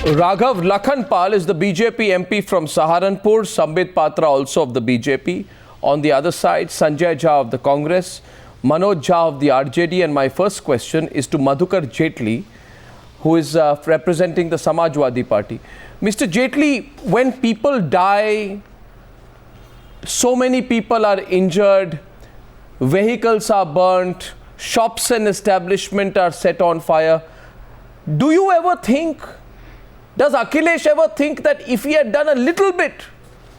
Raghav Lakhan Pal is the BJP MP from Saharanpur, Sambit Patra also of the BJP. On the other side, Sanjay Jha of the Congress, Manoj Jha of the RJD. And my first question is to Madhukar Jaitley, who is representing the Samajwadi Party. Mr. Jaitley, when people die, so many people are injured, vehicles are burnt, shops and establishments are set on fire. Do you ever think, does Akhilesh ever think that if he had done a little bit,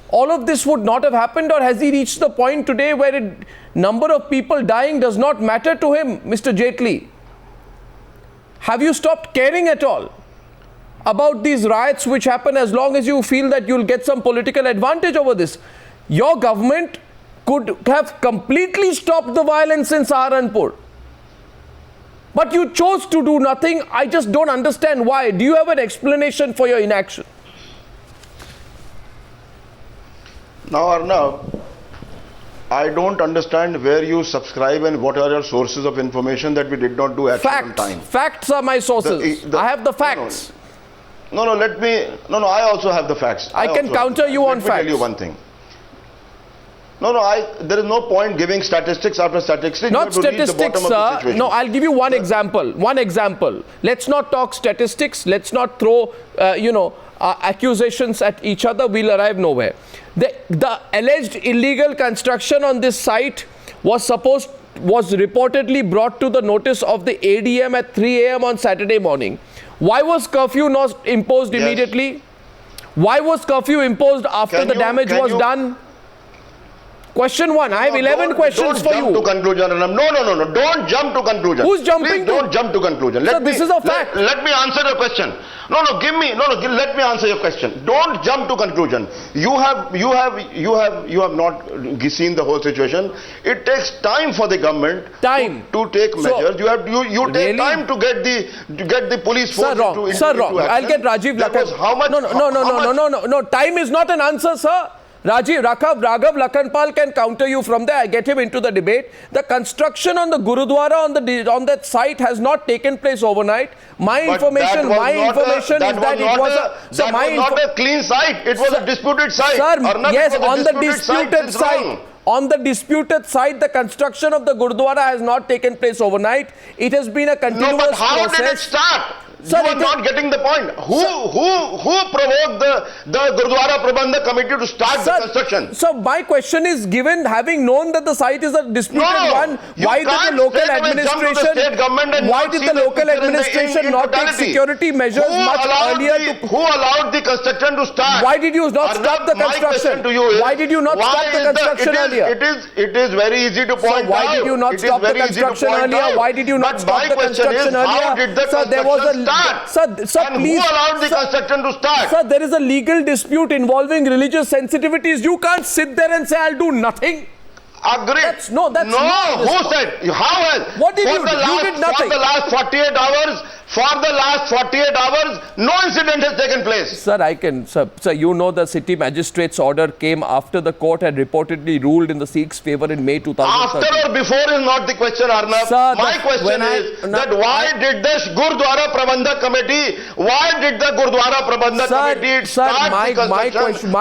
all of this would not have happened? Or has he reached the point today where the number of people dying does not matter to him, Mr. Jaitley? Have you stopped caring at all about these riots which happen as long as you feel that you'll get some political advantage over this? Your government could have completely stopped the violence in Saharanpur. But you chose to do nothing. I just don't understand why. Do you have an explanation for your inaction? Now, Arnav, I don't understand where you subscribe and what are your sources of information that we did not do action on time. Facts are my sources. I have the facts. No, I also have the facts. I can counter you on facts. Let me tell you one thing. There is no point giving statistics after statistics. Not statistics, sir. No, I'll give you one example. One example. Let's not talk statistics. Let's not throw, accusations at each other. We'll arrive nowhere. The alleged illegal construction on this site was reportedly brought to the notice of the ADM at 3 a.m. on Saturday morning. Why was curfew not imposed immediately? Why was curfew imposed after the damage was done? Question 1. I have 11 questions for you. Don't jump to conclusion. No. Don't jump to conclusion. Who's jumping? Please don't jump to conclusion. This is a fact. Let me answer your question. Let me answer your question. Don't jump to conclusion. You have not seen the whole situation. It takes time for the government to take measures. You take time to get the police force into action. Sir, wrong. I'll get Rajiv Lakhan. No. Time is not an answer, sir. Raghav Lakhan Pal can counter you from there. I get him into the debate. The construction on the Gurudwara on that site has not taken place overnight. My information is that it was not a clean site. It was a disputed site. Sir, yes, on the disputed site. On the disputed site, the construction of the Gurudwara has not taken place overnight. It has been a continuous process. No, but how did it start? Sir, you are not getting the point. Who provoked the Gurudwara Prabandhak Committee to start the construction? So my question is, given having known that the site is a disputed one, why did the local administration not take security measures much earlier? Who allowed the construction to start? Why did you not stop the construction? Why did you not stop the construction earlier? It is very easy to point out. So why did you not stop the construction earlier? Why did you not stop the construction earlier? Sir, there was a Sir, please. Who allowed the construction to start? Sir, there is a legal dispute involving religious sensitivities. You can't sit there and say, I'll do nothing. Agreed. That's who said? How has? What did you do? You did nothing. For the last 48 hours, no incident has taken place. Sir, you know the city magistrate's order came after the court had reportedly ruled in the Sikhs' favor in May 2013. After or before is not the question, Arnav. Sir, my question is why did the Gurudwara Prabandhak Committee start the construction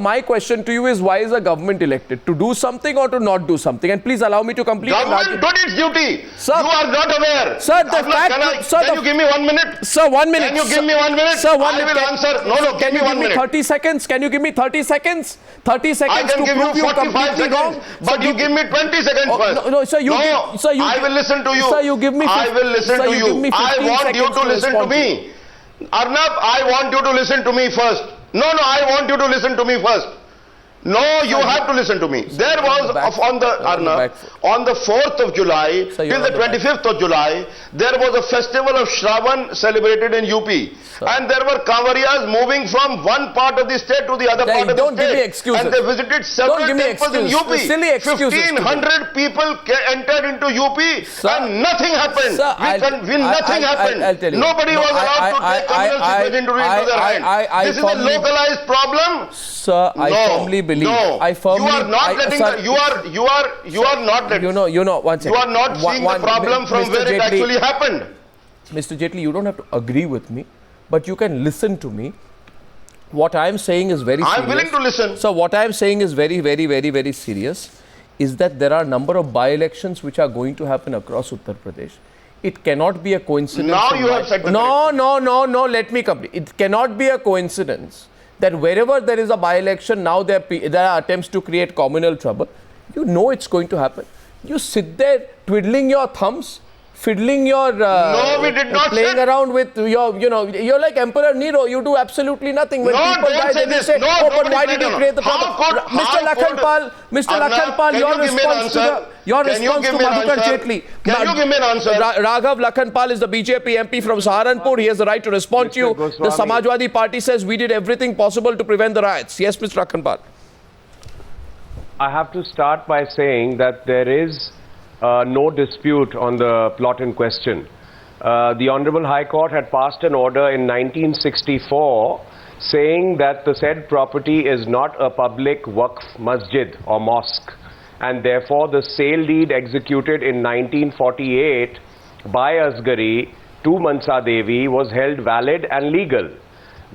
my question to you is why is the government elected? To do something or to not do something? And please allow me to complete. Government did its duty. Sir, you are not aware. Sir, can you give me 1 minute? Sir, 1 minute. Can you give me 1 minute? Sir, 1 minute. I will answer. No, can you give me 30 seconds? Can you give me 30 seconds? 30 seconds to prove you completely wrong. But you give me 20 seconds first. No, sir, I will listen to you. Sir, you give me. I will listen to you. I want you to listen to me. Arnab, I want you to listen to me first. No, I want you to listen to me first. No, you have to listen to me. There was on the 4th of July till the 25th of July, there was a festival of Shravan celebrated in UP. And there were Kanwariyas moving from one part of the state to the other part of the state. Don't give me excuses. And they visited several temples in UP. 1,500 people entered into UP and nothing happened. Nothing happened. Nobody was allowed to take communal seepage into their hand. This is a localized problem. Sir, I firmly believe. I firmly. You are not letting. You are not letting. One second. You are not seeing the problem from where it actually happened. Mr. Jaitley, you don't have to agree with me, but you can listen to me. What I am saying is very serious. I'm willing to listen. So what I am saying is very, very, very, very serious, is that there are a number of by-elections which are going to happen across Uttar Pradesh. It cannot be a coincidence. Now you have said the No, let me complete. It cannot be a coincidence that wherever there is a by-election, now there are attempts to create communal trouble. You know it's going to happen. You sit there twiddling your thumbs, fiddling your no, we did not playing around with your, you're like Emperor Nero. You do absolutely nothing. When no, people die, then you say, but why did you create the problem? Mr. Lakhan Pal, your response to Madhukar Jaitley. Can you give me an answer? Raghav Lakhan Pal is the BJP MP from Saharanpur. He has the right to respond to you. The Samajwadi Party says we did everything possible to prevent the riots. Yes, Mr. Lakhan Pal. I have to start by saying that there is no dispute on the plot in question. The Honorable High Court had passed an order in 1964 saying that the said property is not a public waqf masjid or mosque, and therefore the sale deed executed in 1948 by Asgari to Mansa Devi was held valid and legal.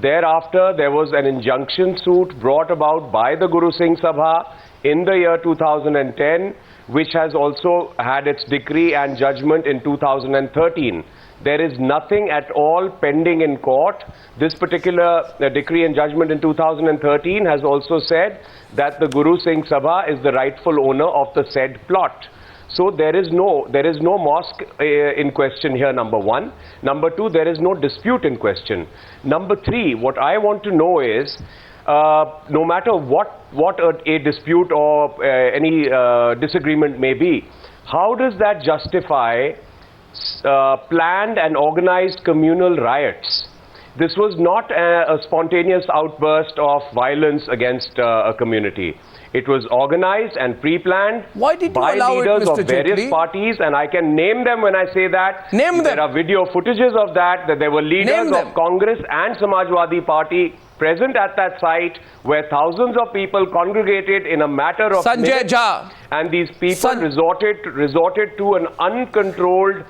Thereafter, there was an injunction suit brought about by the Guru Singh Sabha in the year 2010, which has also had its decree and judgment in 2013. There is nothing at all pending in court. This particular decree and judgment in 2013 has also said that the Guru Singh Sabha is the rightful owner of the said plot. So there is no mosque in question here, number one. Number two, there is no dispute in question. Number three, what I want to know is, no matter what a dispute or any disagreement may be, how does that justify planned and organized communal riots? This was not a spontaneous outburst of violence against a community. It was organized and pre-planned by leaders of various parties, and I can name them when I say that. Name them. There are video footages of that there were leaders of Congress and Samajwadi Party present at that site, where thousands of people congregated in a matter of minutes, and these people resorted to an uncontrolled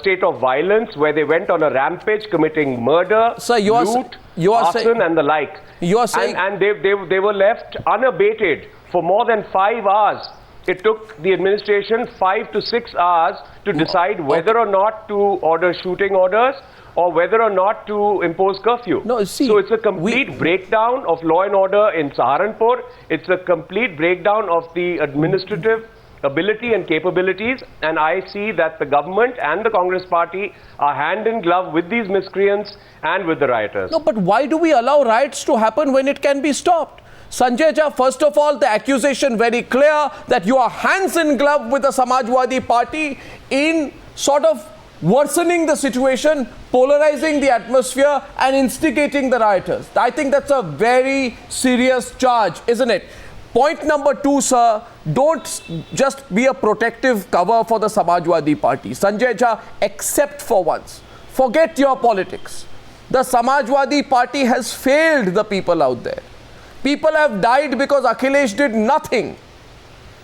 state of violence, where they went on a rampage, committing murder, loot, arson, and the like. You are saying, and they were left unabated for more than 5 hours. It took the administration 5 to 6 hours to decide whether or not to order shooting orders, or whether or not to impose curfew. So it's a complete breakdown of law and order in Saharanpur. It's a complete breakdown of the administrative ability and capabilities, and I see that the government and the Congress party are hand in glove with these miscreants and with the rioters. No, but why do we allow riots to happen when it can be stopped? Sanjay Jha, first of all, the accusation very clear that you are hands in glove with the Samajwadi Party in sort of worsening the situation, polarizing the atmosphere, and instigating the rioters. I think that's a very serious charge, isn't it? Point number two, sir, don't just be a protective cover for the Samajwadi Party. Sanjay Jha, except for once, forget your politics. The Samajwadi Party has failed the people out there. People have died because Akhilesh did nothing.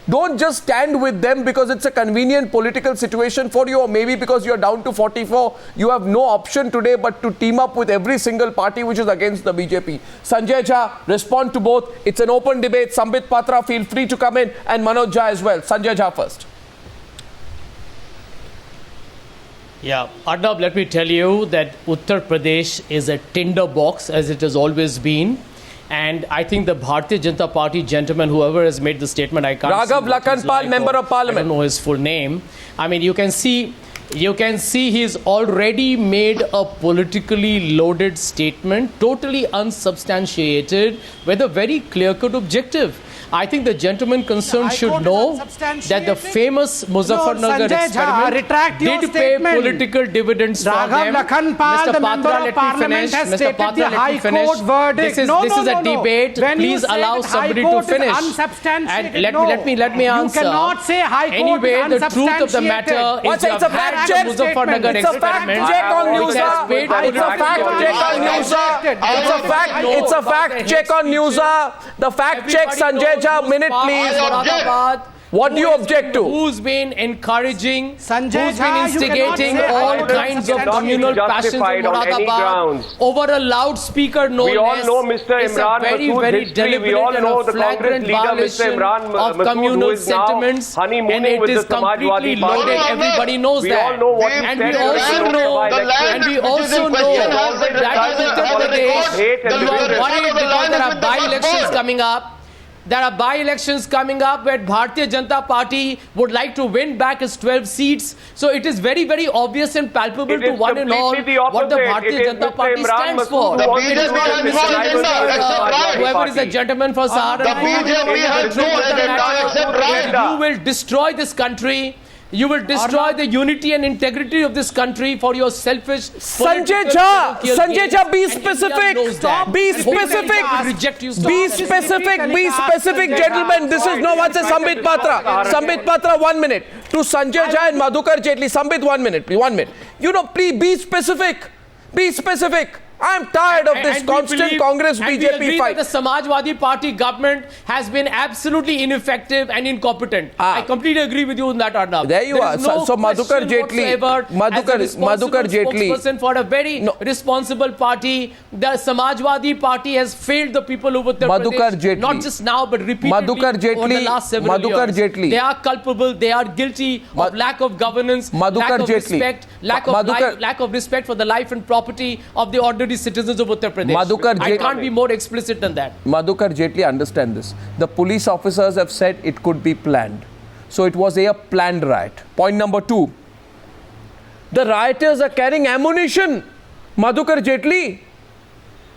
Don't just stand with them because it's a convenient political situation for you, or maybe because you're down to 44. You have no option today but to team up with every single party which is against the BJP. Sanjay Jha, respond to both. It's an open debate. Sambit Patra, feel free to come in, and Manoj Jha as well. Sanjay Jha first. Yeah, Arnab, let me tell you that Uttar Pradesh is a tinderbox, as it has always been. And I think the Bharatiya Janata Party gentleman, whoever has made the statement, I can't Raghav Lakhan Pal, Member of Parliament. I don't know his full name. I mean, you can see he's already made a politically loaded statement, totally unsubstantiated, with a very clear-cut objective. I think the gentleman concerned should know that the famous Muzaffarnagar experiment did pay political dividends for them. Mr. Patra, let me finish. Mr. Patra, let me finish. This is a debate. Please allow somebody to finish. And let me answer. You cannot say High Court anyway, the truth of the matter is it's a fact check. Muzaffarnagar It's a fact check on Newshour. It's a fact check on Newshour. The fact check, Sanjay Jha, minute please. What do you object to? Who's been encouraging, Sanjay who's been Jha, you cannot instigating say all violence kinds of against communal him. passions in Justified on any Moradabad grounds. over a loudspeaker, no We all less. know Mr. It's Imran a very, Masood's very history. We deliberate all and know a the Congress flagrant leader, Mr. violation Imran of Masood, communal who is now sentiments, honeymooning and it with is the Samajwadi completely Party. loaded. Everybody knows We that. all know what he And said we in the also Lok know, Sabha election. and we which is also in know question has that the in Uttar Pradesh, hate and you are division. worried The because line there is are with the by-elections first coming up. There are by-elections coming up where Bharatiya Janata Party would like to win back its 12 seats. So it is very, very obvious and palpable It to is one and all completely the what the opposite. Bharatiya It is Janata Mr. Party Imran stands Masood for. who wants The to BJP do has this no with the agenda Rajasthan except riot. whoever is the gentleman for Saharanpur, The BJP has no agenda except riot. you will destroy this country. You will destroy the unity and integrity of this country for your selfish Sanjay political Jha, parochial Sanjay gains. Jha, be And India specific. knows that. Be And hopefully specific. India will reject you. Be specific, gentlemen. This is no one says Sambit Patra. Sambit Patra, 1 minute. To Sanjay Jha and Madhukar Jetli. Sambit, 1 minute. 1 minute. You know, please be specific. Be specific. I'm tired of this And we constant believe- Congress and we BJP agree fight. that the Samajwadi Party government has been absolutely ineffective and incompetent. I completely agree with you on that, Arnab. There you There are. is no So Madhukar question Jetli- whatsoever as a Madhukar responsible Jetli- spokesperson for a very No. responsible party. The Samajwadi Party has failed the people of Uttar Madhukar Pradesh, Jetli. not just now but repeatedly Madhukar over Jetli- the last several Madhukar years. Jetli. They are culpable. They are guilty of lack of governance, Madhukar lack of Jetli. respect, lack of Madhukar- life, lack of respect for the life and property of the ordinary citizens of Uttar Pradesh. Madhukar I Jetli- can't be more explicit than that. Madhukar Jetli, understand this. The police officers have said it could be planned. So it was a planned riot. Point number 2. The rioters are carrying ammunition. Madhukar Jetli.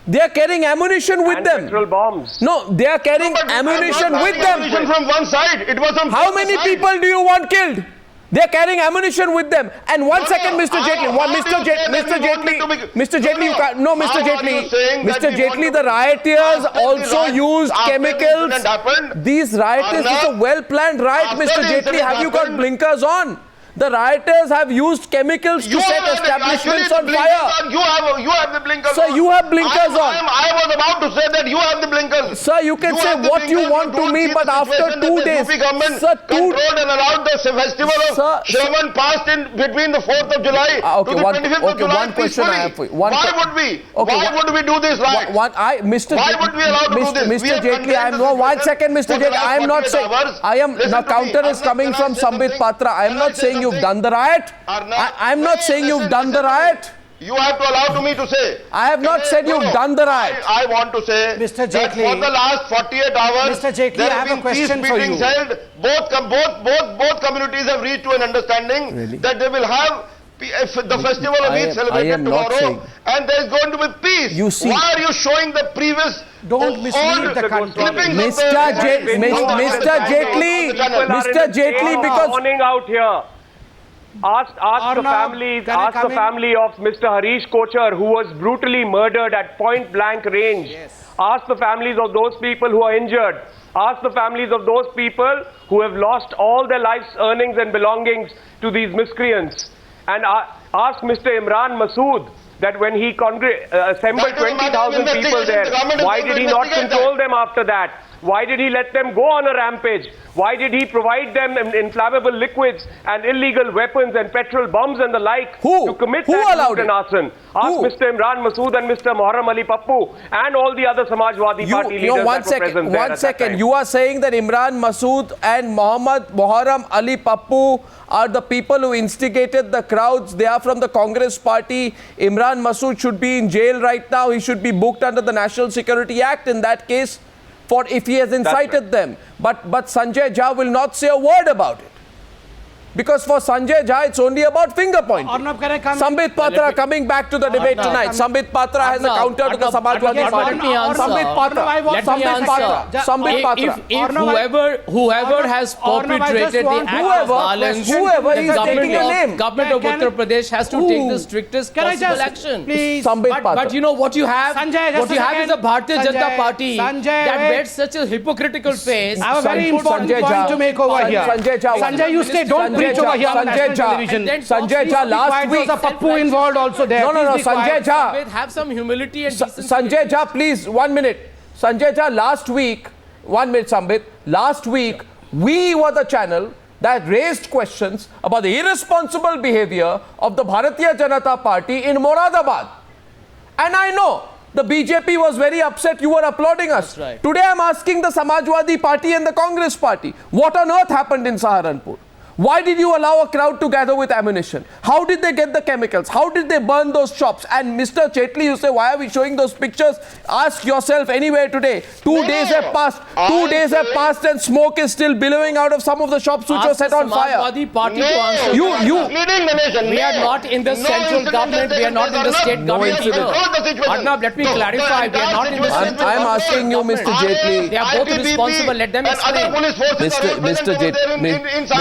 They are carrying ammunition with And them. petrol bombs. No, they are carrying But ammunition I'm not with carrying them. ammunition from one side. It was from How both many sides. people do you want killed? They are carrying ammunition with them. And one No, second, no, Mr. how- Jetli. how One, do Mr. you say Jetli. that Mr. we want Jetli. it to be- Mr. Jetli, you can't. No, Mr. How are Jetli. you saying that Mr. we Jetli, want the to- rioters After the also riot- used after the chemicals. incident happened, These rioters, it's a Arnab, well-planned riot, after Mr. the Jetli. incident Have you got happened- blinkers on? The rioters have used chemicals to set establishments on fire. You have the blinkers Sir, on. you have blinkers on. I was about to say that you have the blinkers. Sir, you can say have the what you blinkers. want to don't me, see but the after situation 2 that the days, UP government sir, controlled and allowed the festival of Sir, Shravan passed in between the 4th of July okay, to the one- 25th okay, of July one question I peacefully. have for you. One Why que- would we? Okay, Why one- would we do this right? Mr. Why Jetli- would we allow to do this? We Mr. have Jetli, I am condemned no. this 1 situation second, Mr. for the Jetli. last I am not 48 saying. hours. I am Listen now to me. counter is Arnab, coming can I from say Sambit something? Patra. I am Can not I say saying you've something? done the riot. Arnab, I am not saying you've done the riot. You have to allow to me to say. I have not said you've done the riot. I want to say Mr. that Jetli. for the last 48 hours, Mr. Jetli, there I have have a been question peace for meetings you. held. Both communities have reached to an understanding Really? that they will have the festival of I Eid am celebrated not tomorrow, saying- and there is going to be peace. You see- Why are you showing the previous? Don't mislead old the country. clippings of Mr. the- Mr. Jetli, Mr. Jetli, because Warning out here. Ask the Arnab, families. can I Ask come the in? family of Mr. Harish Kochar, who was brutally murdered at point blank range. Ask the families of those people who are injured. Ask the families of those people who have lost all their life's earnings and belongings to these miscreants. And ask Mr. Imran Masood that when he assembled That is a matter of 20,000 people investigation. there, The government is why going did to he not investigate control that. them after that? Why did he let them go on a rampage? Why did he provide them inflammable liquids and illegal weapons and petrol bombs and the like Who? to commit Who that allowed loot and it? arson? Ask Who? Mr. Imran Masood and Mr. Muharram Ali Pappu and all the other Samajwadi Party leaders that were present there one at that second. time. You are saying that Imran Masood and Muharram Ali Pappu are the people who instigated the crowds. They are from the Congress party. Imran Masood should be in jail right now. He should be booked under the National Security Act in that case, for if he has incited them. But Sanjay Jha will not say a word about it. Because for Sanjay Jha, it's only about finger pointing. Arnab, can I come in? Sambit Patra coming back to the debate Arnab, tonight. Sambit Patra has a Arnab, counter to the Arnab, Samajwadi Arnab, Party. let me answer. Sambit Patra. Arnab, I want- Let me Sambit answer. Patra. Sambit If Patra. whoever has Arnab, I just perpetrated the want- act of Whoever- violence, whoever the is taking a name. government of Can- Uttar Pradesh has to take the strictest Can I possible just, action. please? Sambit Patra. But you know what you have? Sanjay, just what you a have is a second. Bharatiya Janata Sanjay, Party Sanjay, that wait. bears such a hypocritical face. I have a very Sanjay important Jha. point to make over here. Sanjay Jha. Sanjay, you stay. Don't Sanjay preach Jha. over here on Sanjay national Jha. television. And then Sanjay talk Jha, to last Quiet, week. there's a Pappu involved also there. No, Please be quiet. Sanjay Jha. Have some humility and decency. Sanjay Jha, please, 1 minute. Sanjay Jha, last week, 1 minute, Sambit. Last week, we were the channel that raised questions about the irresponsible behavior of the Bharatiya Janata Party in Moradabad. And I know the BJP was very upset. You were applauding us. That's right. Today I'm asking the Samajwadi Party and the Congress Party, what on earth happened in Saharanpur? Why did you allow a crowd to gather with ammunition? How did they get the chemicals? How did they burn those shops? And Mr. Chetli, you say, why are we showing those pictures? Ask yourself anywhere today. 2 days have passed. 2 days have passed and smoke is still billowing out of some of the shops which were set on fire. Samajwadi Party to answer. Leading the nation. We are not in the central government. We are not in the state government either. Arnab, let me clarify. We are not in the central I'm asking you, Mr. Jaitley. They are both responsible. Let them explain.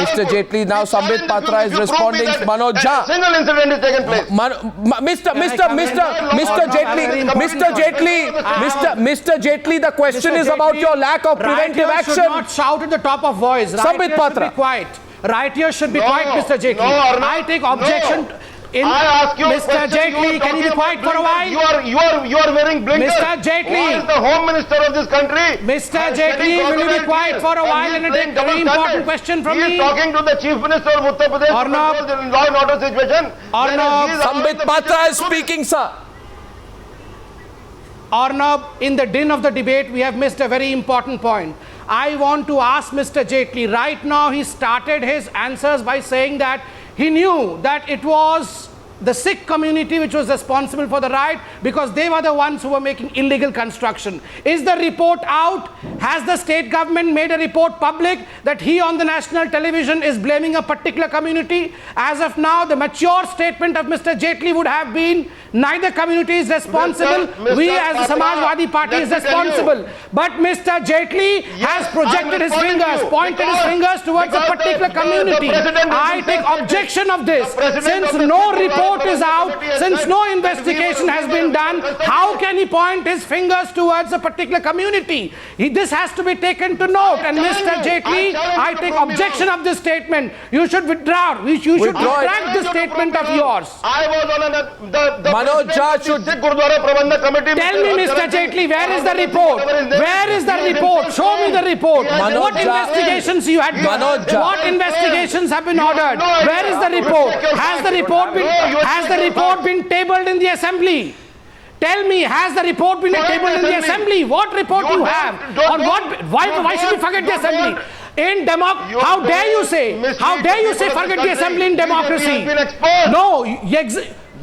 Mr. Jaitley, now Sambit Patra is responding. Manoj Jha. Single incident is taken place. Mr. Jaitley, the question is about your lack of preventive Rioters action. should not shout at the top of voice. Sambit Rioters should Patra. be quiet. Rioters should be quiet, Mr. Jaitley. No, Arnab, I take objection. I ask you a Mr. question, Jaitley, can you be quiet for a while? You are wearing blinkers. Mr. Jaitley. Who is the Home Minister of this country? Mr. Jaitley, will you be quiet for a while and take a very important question from He is me? talking to the Chief Minister of Uttar Pradesh Arnab. to control the law and order situation. Arnab. He is Sambit Patra is speaking, sir. Arnab, in the din of the debate, we have missed a very important point. I want to ask Mr. Jaitley, right now he started his answers by saying that he knew that it was the Sikh community which was responsible for the riot because they were the ones who were making illegal construction. Is the report out? Has the state government made a report public that he on the national television is blaming a particular community? As of now, the mature statement of Mr. Jaitley would have been neither community is responsible. We as the Samajwadi Party is responsible. But Mr. Jaitley has projected his fingers, pointed his fingers towards a particular community. I take objection of this. Since no report is out, since no investigation has been done, how can he point his fingers towards a particular community? This has to be taken to note. And Mr. Jaitley, I take objection of this statement. You should withdraw. You should retract this statement of yours. I was on the Manoj Jha should... Sikh Gurudwara Prabandhak Committee. Tell me, Mr. Jaitley, where is the report? Where is the report? Show me the report. What investigations you had done? What investigations have been ordered? Where is the report? Has the report been tabled in the assembly? Tell me, has the report been tabled in the assembly? What report you have? On what? Why should we forget the assembly? How dare you say? How dare you say forget the assembly in democracy? No,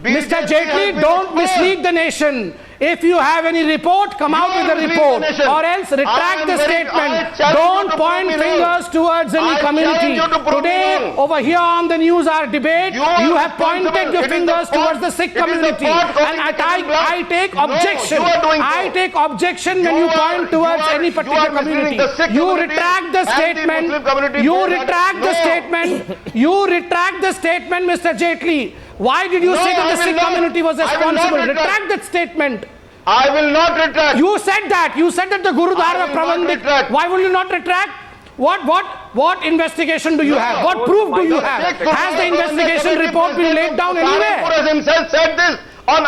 Mr. Jaitley, don't mislead the nation. If you have any report, come out with a report, or else retract the statement. Don't point fingers towards any community. Today, over here on the Newshour debate, you have pointed your fingers towards the Sikh community, and I take objection. I take objection when you point towards any particular community. You retract the statement. You retract the statement. You retract the statement, Mr. Jaitley. Why did you say that the Sikh community was responsible? Retract that statement. I will not retract. You said that. You said that the Gurudwara Prabandik. Why will you not retract? What investigation do you have? What proof do you have? Has the investigation report been laid down anywhere? Saharanpur has himself said this on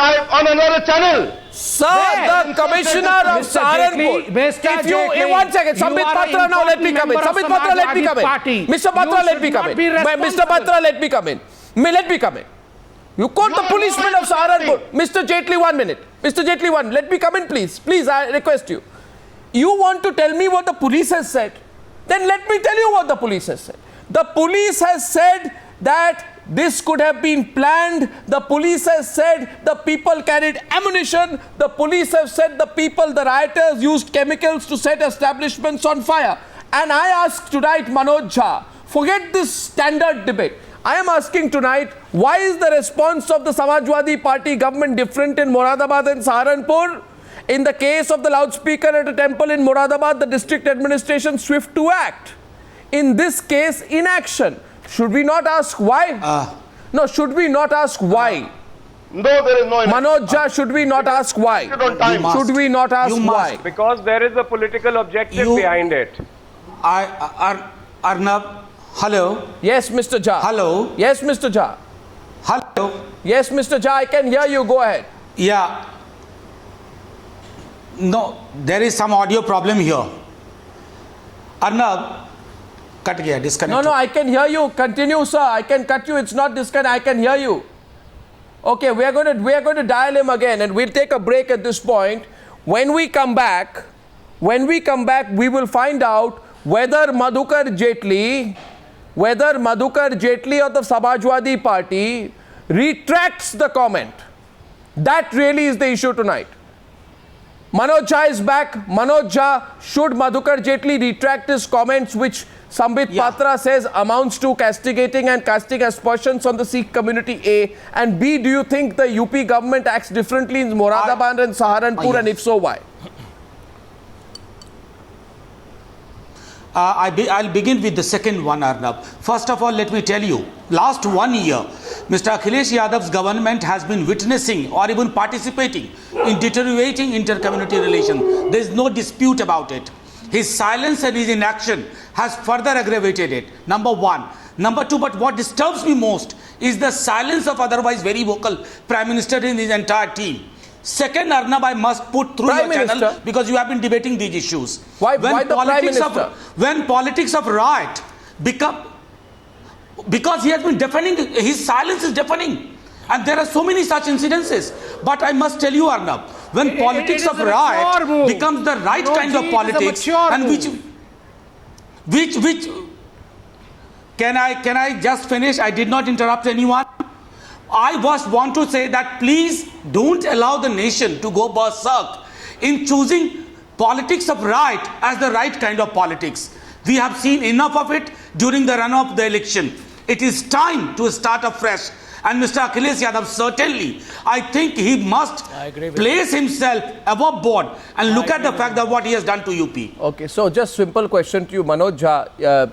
another channel. Sir, the Commissioner of Saharanpur. Mr. If you, Jaitley, one second, Sambit Patra, now let me come in. Sambit Patra, let me come in. Mr. Patra, let me come in. Mr. Patra, let me come in. Let me come in. You quote the policemen of Saharanpur. Mr. Jaitley, 1 minute. Mr. Jaitley, let me come in, please. Please, I request you. You want to tell me what the police has said? Then let me tell you what the police has said. The police has said that this could have been planned. The police has said the people carried ammunition. The police have said the rioters used chemicals to set establishments on fire. And I ask tonight, Manoj Jha, forget this standard debate. I am asking tonight, why is the response of the Samajwadi Party government different in Moradabad and Saharanpur? In the case of the loudspeaker at a temple in Moradabad, the district administration swift to act. In this case, inaction. Should we not ask why? No, should we not ask why? No, there is no... Manoj Jha, should we not ask why? Should we not ask why? Because there is a political objective behind it. Arnab, hello. Yes, Mr. Jha. Hello. Yes, Mr. Jha. Hello. Yes, Mr. Jha, I can hear you. Go ahead. Yeah. No, there is some audio problem here. Arnab, cut गया, disconnect. No, I can hear you. Continue, sir. I can cut you. It's not disconnect. I can hear you. Okay, we are going to dial him again, and we'll take a break at this point. When we come back, we will find out whether Madhukar Jaitley of the Samajwadi Party retracts the comment. That really is the issue tonight. Manoj Jha is back. Manoj Jha, should Madhukar Jaitley retract his comments, which Sambit Patra says amounts to castigating and casting aspersions on the Sikh community, A? And B, do you think the UP government acts differently in Moradabad and Saharanpur, and if so, why? I'll begin with the second one, Arnab. First of all, let me tell you, last 1 year, Mr. Akhilesh Yadav's government has been witnessing or even participating in deteriorating inter-community relations. There is no dispute about it. His silence and his inaction has further aggravated it, number one. Number two, but what disturbs me most is the silence of otherwise very vocal Prime Minister and his entire team. Second, Arnab, I must put through your channel, because you have been debating these issues. Why the Prime Minister? When politics of riot become, because he has been deafening, his silence is deafening. And there are so many such incidences. But I must tell you, Arnab, when politics of riot becomes the right kind of politics, and which can I just finish? I did not interrupt anyone. I want to say that please don't allow the nation to go berserk in choosing politics of riot as the right kind of politics. We have seen enough of it during the run-up of the election. It is time to start afresh. And Mr. Akhilesh Yadav, certainly, I think he must place himself above board and look at the fact that what he has done to UP. Okay, so just simple question to you, Manoj Jha.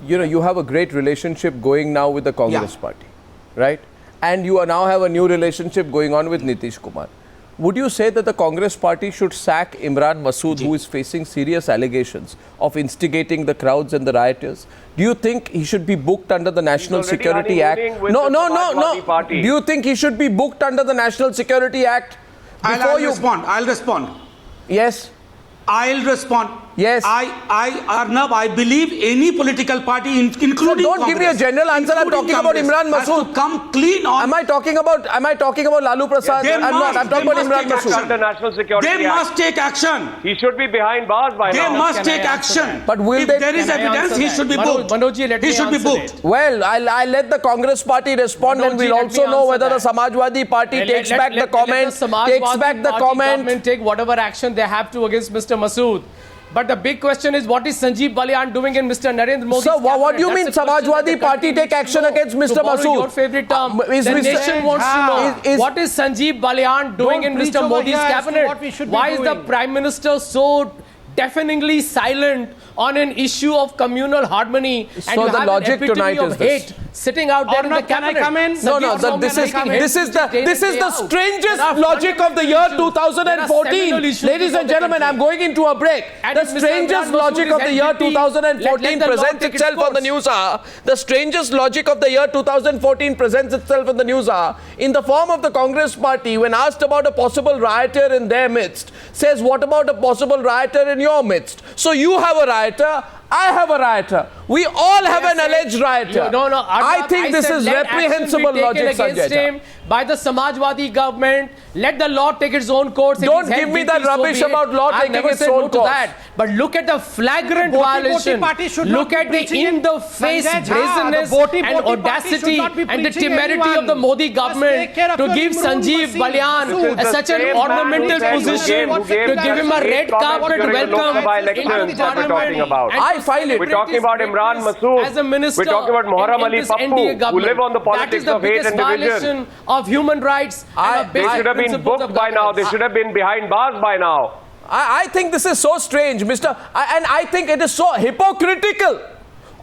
You have a great relationship going now with the Congress party, right? And you now have a new relationship going on with Nitish Kumar. Would you say that the Congress party should sack Imran Masood, who is facing serious allegations of instigating the crowds and the rioters? Do you think he should be booked under the National Security Act? No. Do you think he should be booked under the National Security Act? I'll respond. Yes. I'll respond. Yes. Arnab, I believe any political party, including So don't Congress, give me a general answer. I'm talking about Imran Masood. To come clean on. Am I talking about Lalu Prasad? I'm not. I'm talking about Imran Masood. The National Security They Act. must take action. He should be behind bars by now. They must take action. But will if they? there is evidence, he should be booked. He should be booked. Well, I'll let the Congress party respond, and we'll also know whether the Samajwadi party takes back the comment, take whatever action they have to against Mr. Masood. But the big question is, what is Sanjeev Balyan doing in Mr. Narendra Modi's So, what do you mean Samajwadi party take action against Mr. Masood? Your favorite term. The nation wants to know, what is Sanjeev Balyan doing in Mr. Modi's cabinet? Why is the Prime Minister so deafeningly silent on an issue of communal harmony? So and you the have logic an tonight of is this. hate sitting out there in the cabinet. Can I come in? No, this is the strangest logic of the year 2014. Ladies and gentlemen, I'm going into a break. The strangest logic of the year 2014 presents itself on the Newshour. The strangest logic of the year 2014 presents itself on the Newshour in the form of the Congress party, when asked about a possible rioter in their midst, says, what about a possible rioter in your midst? So you have a rioter, I have a rioter. We all have an alleged rioter. I think this is reprehensible logic, against him by the Samajwadi government. Let the law take its own course. Don't give me that rubbish about law taking its own course. But look at the flagrant violation. Look at the in-the-face brazenness and audacity and the temerity of the Modi government to give Sanjeev Balyan such an ornamental position, to give him a red carpet welcome into the parliament. I find it. We're talking about Imran Masood. As a minister, we're talking about Muharram Ali Pappu, who live on the politics of hate and division. Of human rights. They should have been booked by now. They should have been behind bars by now. I think this is so strange, and I think it is so hypocritical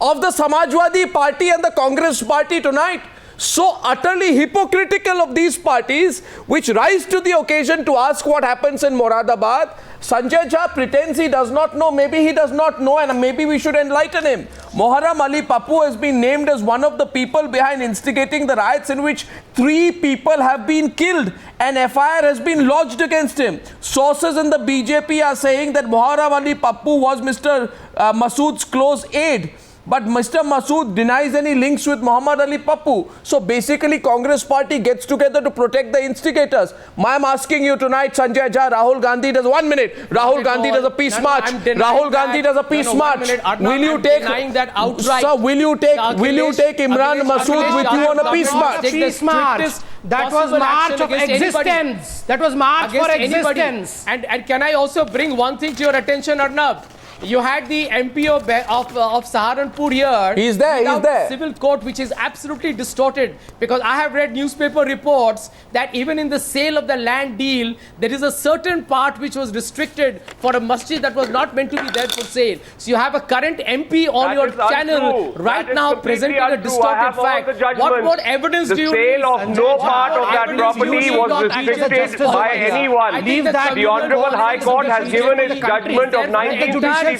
of the Samajwadi party and the Congress party tonight. So utterly hypocritical of these parties, which rise to the occasion to ask what happens in Moradabad. Sanjay Jha pretends he does not know. Maybe he does not know, and maybe we should enlighten him. Muharram Ali Pappu has been named as one of the people behind instigating the riots, in which 3 people have been killed. An afire has been lodged against him. Sources in the BJP are saying that Muharram Ali Pappu was Mr. Masood's close aide. But Mr. Masood denies any links with Muhammad Ali Pappu. So basically, Congress party gets together to protect the instigators. I am asking you tonight, Sanjay Jha, Rahul Gandhi does 1 minute. Rahul Gandhi does a peace march. Rahul Gandhi does a peace march. Will you take? Sir, will you take Imran Masood with you on a peace march? Peace march. That was march of existence. That was march for existence. And can I also bring one thing to your attention, Arnab? You had the MP of Saharanpur here. He's there. Civil court, which is absolutely distorted, because I have read newspaper reports that even in the sale of the land deal, there is a certain part which was restricted for a masjid that was not meant to be there for sale. So you have a current MP on your channel right now presenting a distorted fact. What more evidence do you need? The sale of no part of that property was restricted by anyone. The Honorable High Court has given its judgment of 1964,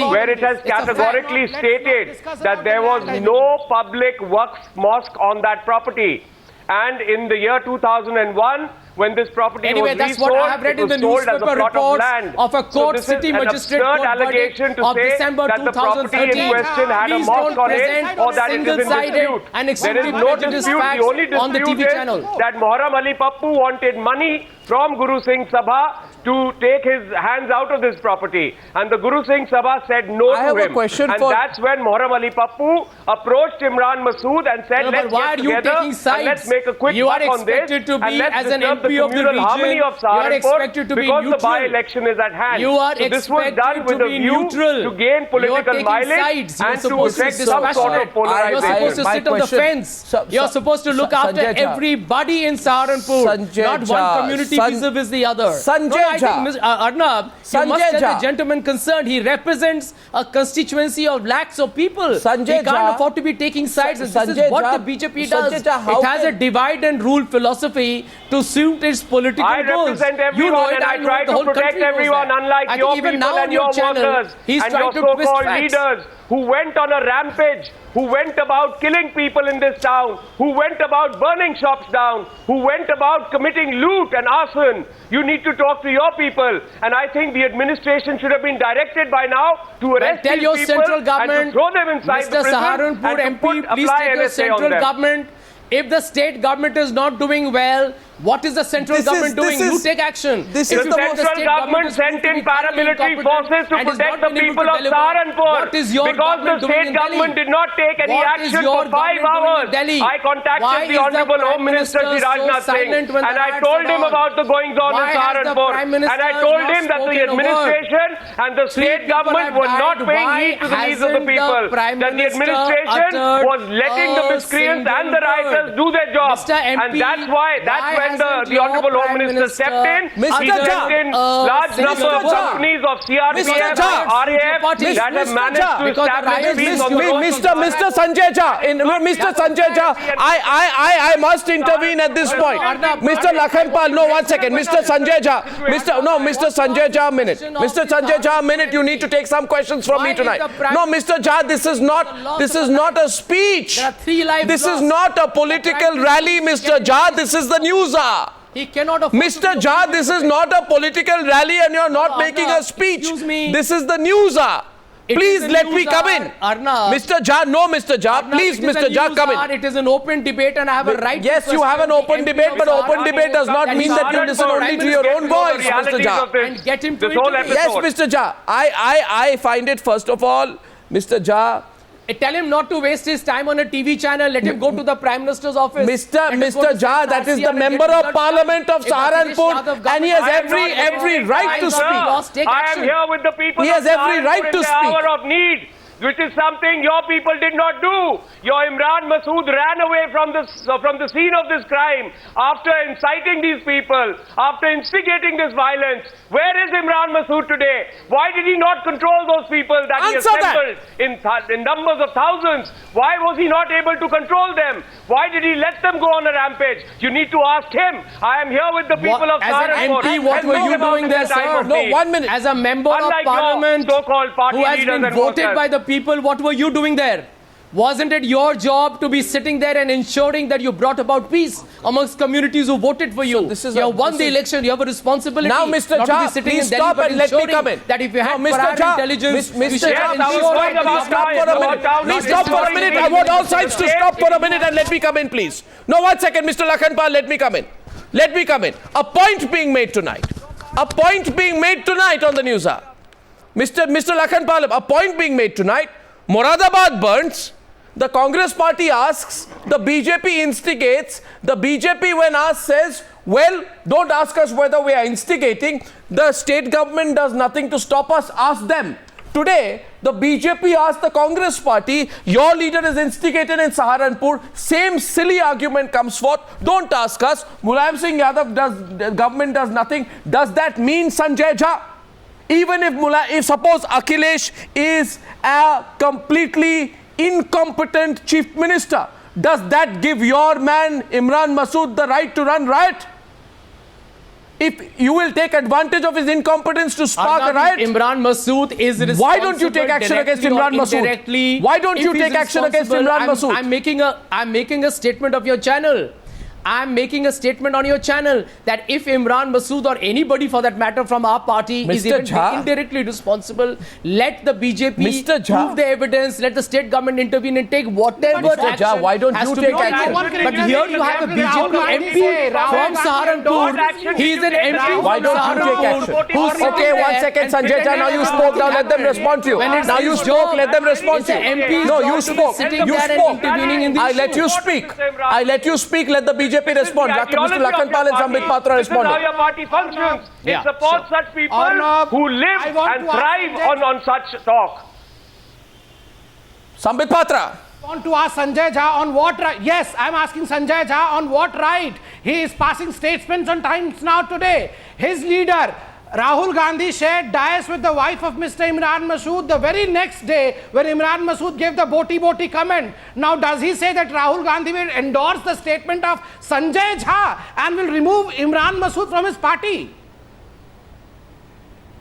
where it has categorically stated that there was no public mosque on that property. And in the year 2001, when this property was that's resold, what I have read in the newspaper reports of a court, city magistrate court allegation to of say December that the property in question had a mosque on it, or that it is in dispute. There is no dispute. The only dispute is that Muharram Ali Pappu wanted money from Guru Singh Sabha to take his hands out of this property, and the Guru Singh Sabha said no to him. And that's when Muharram Ali Pappu approached Imran Masood and said, let's get together and let's make a quick buck on this, and let's disturb the communal harmony of Saharanpur, because the by-election is at hand. So this was done with a view to gain political mileage and to effect some sort of polarization. You're supposed to sit on the fence. You're supposed to look after everybody in Saharanpur, not one community vis-a-vis the other. I think, Arnab, you must tell the gentleman concerned, he represents a constituency of lakhs of people. He can't afford to be taking sides. This is what the BJP does. It has a divide and rule philosophy to suit its political goals. I represent everyone, and I try to protect everyone, unlike your people and your workers and your so-called leaders who went on a rampage, who went about killing people in this town, who went about burning shops down, who went about committing loot and arson. You need to talk to your people, and I think the administration should have been directed by now to arrest these people and to throw them inside the prison Saharanpur and MP, please take your central government. If the state government is not doing well, what is the central government doing? You take action. The central government sent in paramilitary forces to protect the people of Saharanpur, because the state government did not take any action for 5 hours. I contacted the Honorable Home Minister Rajnath Singh, and I told him about the goings-on in Saharanpur, and I told him that the administration and the state government were not paying heed to the needs of the people, that the administration was letting the miscreants and the rioters do their job, and that's when the Honorable Home Minister stepped in. He stepped in large number of companies of CRPF, RAF that have managed to establish peace on the roads. Mr. Sanjay Jha, I must intervene at this point. Mr. Shensar Pal, no, 1 second. Mr. Sanjay Jha, Mr. Sanjay Jha, a minute. Mr. Sanjay Jha, a minute. You need to take some questions from me tonight. No, Mr. Jha, this is not a speech. This is not a political rally, Mr. Jha. This is the news. Mr. Jha, this is not a political rally, and you're not making a speech. This is the news. Please let me come in. Mr. Jha, no, Mr. Jha, please, Mr. Jha, come in. It is an open debate, and I have a right. Yes, you have an open debate, but open debate does not mean that you listen only to your own voice, Mr. Jha. And get him to Yes, Mr. Jha, I find it, first of all, Mr. Jha, tell him not to waste his time on a TV channel. Let him go to the Prime Minister's office. Mr. Jha, that is the Member of Parliament of Saharanpur, and he has every right to speak. I am here with the people. He has every right to speak. Hour of need, which is something your people did not do. Your Imran Masood ran away from the scene of this crime after inciting these people, after instigating this violence. Where is Imran Masood today? Why did he not control those people that he assembled in numbers of thousands? Why was he not able to control them? Why did he let them go on a rampage? You need to ask him. I am here with the people of Saharanpur. As an MP, what were you doing there, sir? No, 1 minute. As a member of Parliament so-called party who has been voted by the people, what were you doing there? Wasn't it your job to be sitting there and ensuring that you brought about peace amongst communities who voted for you? this is you a- have won this the is- election. You have a responsibility. Now, Mr. not to Jha, be sitting please in Delhi, stop but and let me ensuring come in. that if you have Mr. prior Jha, intelligence, Mr. you should Jha, have please ensured that you stop for a minute. Please stop for a minute. I want all sides to stop for a minute and let me come in, please. No, 1 second, Mr. Lakhan Pal, let me come in. Let me come in. A point being made tonight. A point being made tonight on the Newshour. Mr. Lakhan Pal, a point being made tonight. Moradabad burns. The Congress party asks, the BJP instigates, the BJP when asked says, well, don't ask us whether we are instigating. The state government does nothing to stop us, ask them. Today, the BJP asked the Congress party, your leader is instigated in Saharanpur, same silly argument comes forth, don't ask us. Mulayam Singh Yadav the government does nothing. Does that mean Sanjay Jha? Even if suppose Akhilesh is a completely incompetent chief minister, does that give your man Imran Masood the right to run riot? If you will take advantage of his incompetence to spark a riot, Imran Masood is responsible. Why don't you take action against Imran Masood? Why don't you take action against Imran Masood? I'm making a statement of your channel. I'm making a statement on your channel that if Imran Masood or anybody for that matter from our party is Mr. even Jha, indirectly responsible, let the BJP Mr. Jha, prove the evidence, let the state government intervene and take whatever Mr. action Jha, why don't has you to take be action? taken. But here you have a BJP MP from Saharanpur. He is an MP Why from don't you take Saharanpur. action? who's sitting Okay, 1 there second, and Sanjay Jha, now you spoke, now let them respond to you. When it's Now you his spoke, job, let them respond it's to the you. MP's No, job you to be spoke. sitting You there and spoke. intervening in the I let issue. you speak. I let you speak, let the BJP respond. Dr. Mr. Lakhan Pal and Sambit Patra This is how responded. your party functions. Yeah, It supports such people Arnab, who live I want and to ask thrive Sanjay- on such talk. Sambit Patra. I want to ask Sanjay Jha on what right. Yes, I'm asking Sanjay Jha on what right he is passing statements on Times Now today. His leader, Rahul Gandhi, shared dais with the wife of Mr. Imran Masood the very next day when Imran Masood gave the boti comment. Now, does he say that Rahul Gandhi will endorse the statement of Sanjay Jha and will remove Imran Masood from his party?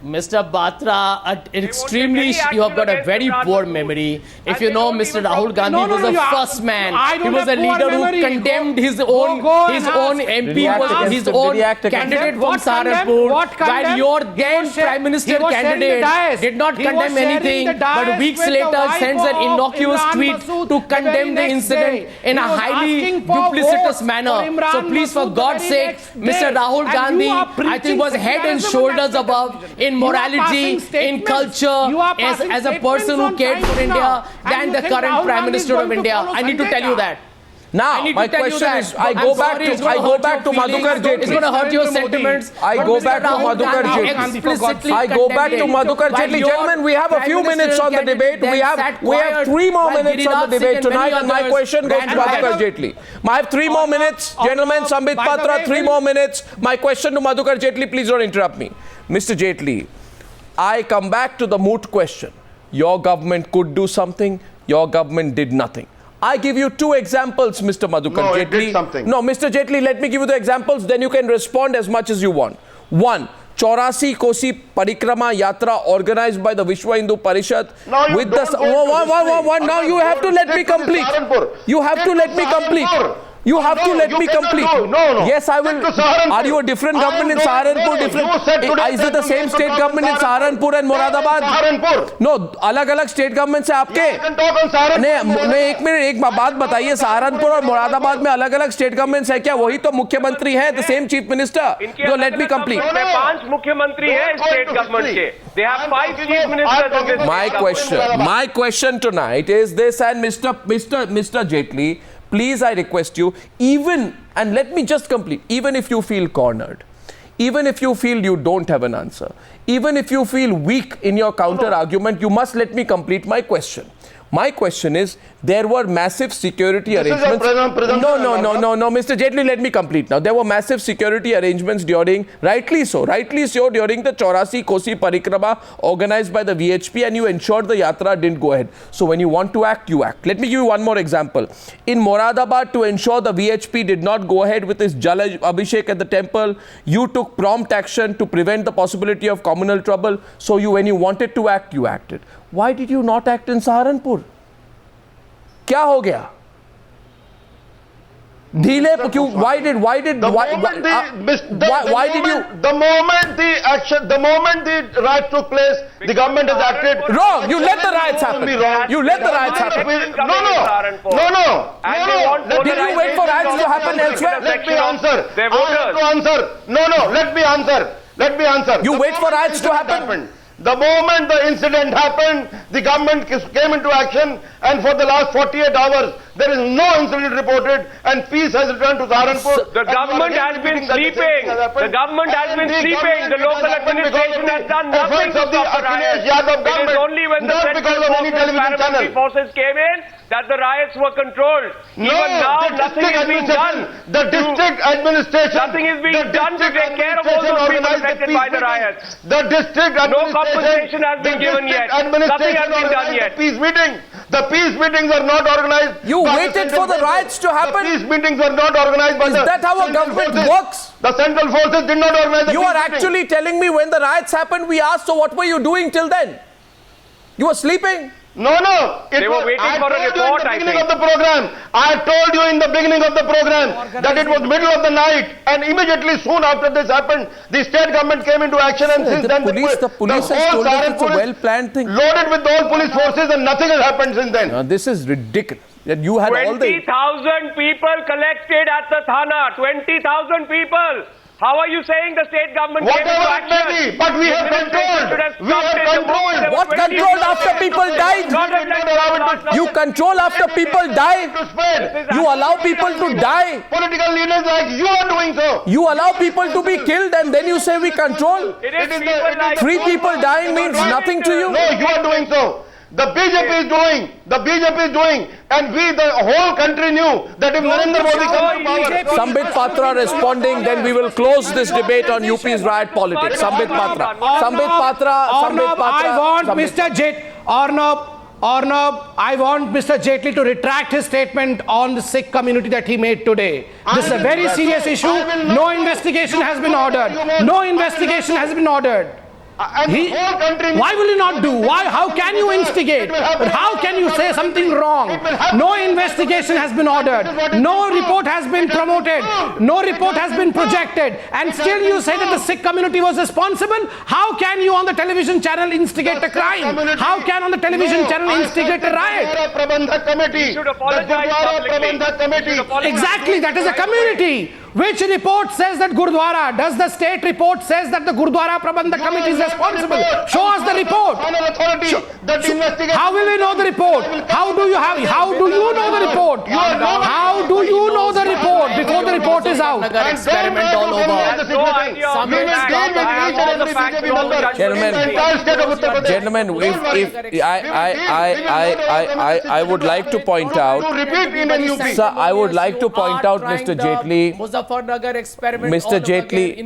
Mr. Batra, extremely, you have got a very poor memory. If you know, Mr. Rahul Gandhi was the first man. He was a leader who condemned his own MP, was his own candidate from Saharanpur. While your then Prime Minister candidate did not condemn anything, but weeks later sends an innocuous tweet to condemn the incident in a highly duplicitous manner. So please, for God's sake, Mr. Rahul Gandhi, I think, was head and shoulders above in morality, in culture, as a person who cared for India than the current Prime Minister of India. I need to tell you that. Now, my question is, I go back to Madhukar Jaitley. It's going to hurt your sentiments. I go back to Madhukar Jaitley. I go back to Madhukar Jaitley. Gentlemen, we have a few minutes on the debate. We have 3 more minutes on the debate tonight, and my question goes to Madhukar Jaitley. I have 3 more minutes. Gentlemen, Sambit Patra, 3 more minutes. My question to Madhukar Jaitley, please don't interrupt me. Mr. Jaitley, I come back to the moot question. Your government could do something. Your government did nothing. I give you 2 examples, Mr. Madhukar Jaitley. It did something. No, Mr. Jaitley, let me give you the examples, then you can respond as much as you want. 1. 84 Kosi Parikrama Yatra organized by the Vishwa Hindu Parishad. Now with the now you have to let me complete. You have to let me complete. You have to let me complete. No. Yes, I will. Are you a different government in Saharanpur? Is it the same state government in Saharanpur and Moradabad? Saharanpur. No, अलग-अलग state governments हैं आपके. नहीं, एक minute, एक बात बताइए, सहारनपुर और मुरादाबाद में अलग-अलग state governments हैं क्या? वही तो मुख्यमंत्री हैं, the same chief minister. So let me complete. 5 मुख्यमंत्री हैं स्टेट गवर्नमेंट के. They have 5 chief ministers in this. My question tonight is this, and Mr. Jaitley, please, I request you, and let me just complete, even if you feel cornered, even if you feel you don't have an answer, even if you feel weak in your counter argument, you must let me complete my question. My question is, there were massive security arrangements. No, Mr. Jaitley, let me complete now. There were massive security arrangements during, rightly so, during the 84 Kosi Parikrama organized by the VHP, and you ensured the yatra didn't go ahead. So when you want to act, you act. Let me give you one more example. In Moradabad, to ensure the VHP did not go ahead with its Jal Abhishek at the temple, you took prompt action to prevent the possibility of communal trouble. So when you wanted to act, you acted. Why did you not act in Saharanpur? क्या हो गया? ढीले क्यों? Why did you? The moment the riot took place, the government has acted. Wrong. You let the riots happen. You let the riots happen. No. Did you wait for riots to happen elsewhere? Let me answer. Let me answer. You wait for riots to happen? The moment the incident happened, the government came into action, and for the last 48 hours, there is no incident reported, and peace has returned to Saharanpur. The government has been sleeping. The government has been sleeping. The local administration has done nothing to stop the riots. It is only when the paramilitary forces came in that the riots were controlled. Even now, nothing is being done. The district administration. Nothing is being done to take care of all those people affected by the riots. The district administration. No compensation has been given yet. Nothing has been done yet. The peace meetings are not organized. You waited for the riots to happen? The peace meetings were not organized by Is that how a government works? The central forces did not organize the You are actually telling me when the riots happened, we asked, so what were you doing till then? You were sleeping? No. They were waiting for a report, I think. I told you in the beginning of the program that it was middle of the night, and immediately soon after this happened, the state government came into action, and since then the police has told us it's a well-planned thing. Loaded with all police forces, and nothing has happened since then. This is ridiculous. That you had all the 20,000 people collected at the Thana. 20,000 people. How are you saying the state government came into action? But we have controlled. What controlled after people died? You control after people die? You allow people to die? Political leaders like you are doing so. You allow people to be killed and then you say we control? Three people dying means nothing to you? No, you are doing so. The BJP is doing, and the whole country knew that if Narendra Modi comes to power. Sambit Patra responding, then we will close this debate on UP's riot politics. Sambit Patra. I want Mr. Jaitley to retract his statement on the Sikh community that he made today. This is a very serious issue. No investigation has been ordered. Why will you not do? How can you instigate? How can you say something wrong? No investigation has been ordered. No report has been promoted. No report has been projected. And still you say that the Sikh community was responsible? How can you on the television channel instigate a crime? How can on the television channel instigate a riot? You should apologize publicly. Exactly, that is a community. Which report says that Gurdwara? Does the state report says that the Gurdwara Prabandhak Committee is responsible? Show us the report. How will we know the report? How do you know the report? How do you know the report before the report is out? Experiment all over. Gentlemen, I would like to point out, sir, I would like to point out, Mr. Jaitley,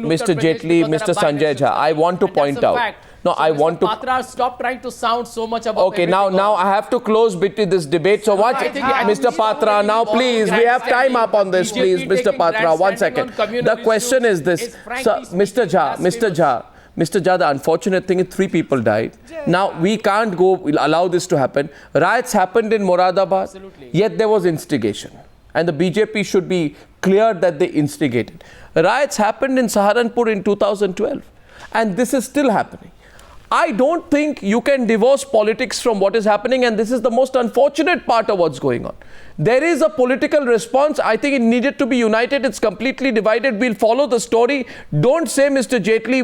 Mr. Jaitley, Mr. Sanjay Jha, I want to point out. No, I want to. Patra, stop trying to sound so much about. Okay, now I have to close this debate. So watch, Mr. Patra. Now, please, we have time up on this, please, Mr. Patra. 1 second. The question is this, sir, Mr. Jha, the unfortunate thing is 3 people died. Now, we can't allow this to happen. Riots happened in Moradabad, yet there was instigation. And the BJP should be clear that they instigated. Riots happened in Saharanpur in 2012. And this is still happening. I don't think you can divorce politics from what is happening, and this is the most unfortunate part of what's going on. There is a political response. I think it needed to be united. It's completely divided. We'll follow the story. Don't say, Mr. Jaitley,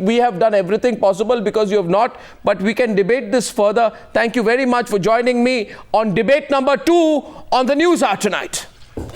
we have done everything possible, because you have not, but we can debate this further. Thank you very much for joining me on debate number 2 on the Newshour tonight.